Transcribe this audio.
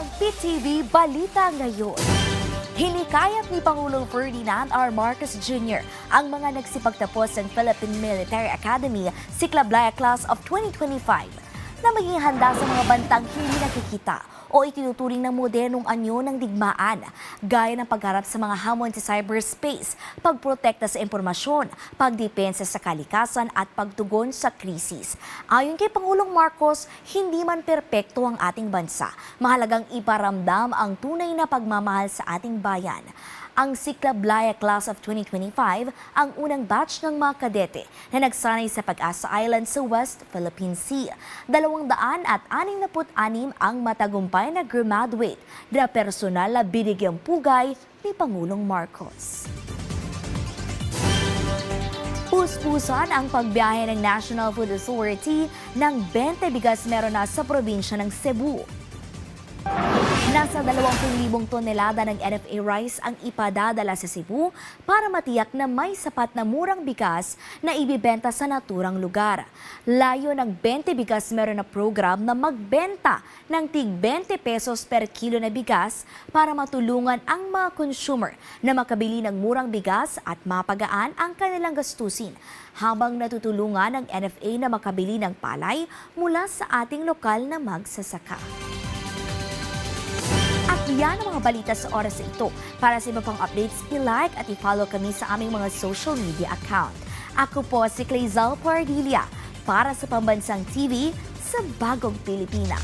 ang PTV Balita Ngayon. Hinikayat ni Pangulong Ferdinand R. Marcos Jr. ang mga nagsipagtapos ng Philippine Military Academy Siklablaya Class of 2025 na maging handa sa mga bantang hindi nakikita o itinuturing ng modernong anyo ng digmaan, gaya ng pagharap sa mga hamon sa cyberspace, pagprotekta sa impormasyon, pagdepensa sa kalikasan at pagtugon sa krisis. Ayon kay Pangulong Marcos, hindi man perpekto ang ating bansa. Mahalagang iparamdam ang tunay na pagmamahal sa ating bayan. Ang Siklablaya Class of 2025 ang unang batch ng mga kadete na nagsanay sa Pag-asa Island sa West Philippine Sea. 266 ang matagumpay na graduate na personal na binigyang pugay ni Pangulong Marcos. Puspusan ang pagbiyahe ng National Food Authority ng 20 bigas meron na sa probinsya ng Cebu. Nasa 20,000 tonelada ng NFA rice ang ipadadala sa Cebu para matiyak na may sapat na murang bigas na ibibenta sa naturang lugar. Layo ng 20 bigas meron na program na magbenta ng tig 20 pesos per kilo na bigas para matulungan ang mga consumer na makabili ng murang bigas at mapagaan ang kanilang gastusin, habang natutulungan ng NFA na makabili ng palay mula sa ating lokal na magsasaka. At yan ang mga balita sa oras na ito. Para sa iba pang updates, i-like at i-follow kami sa aming mga social media account. Ako po si Clazel Pardilla para sa Pambansang TV sa Bagong Pilipinas.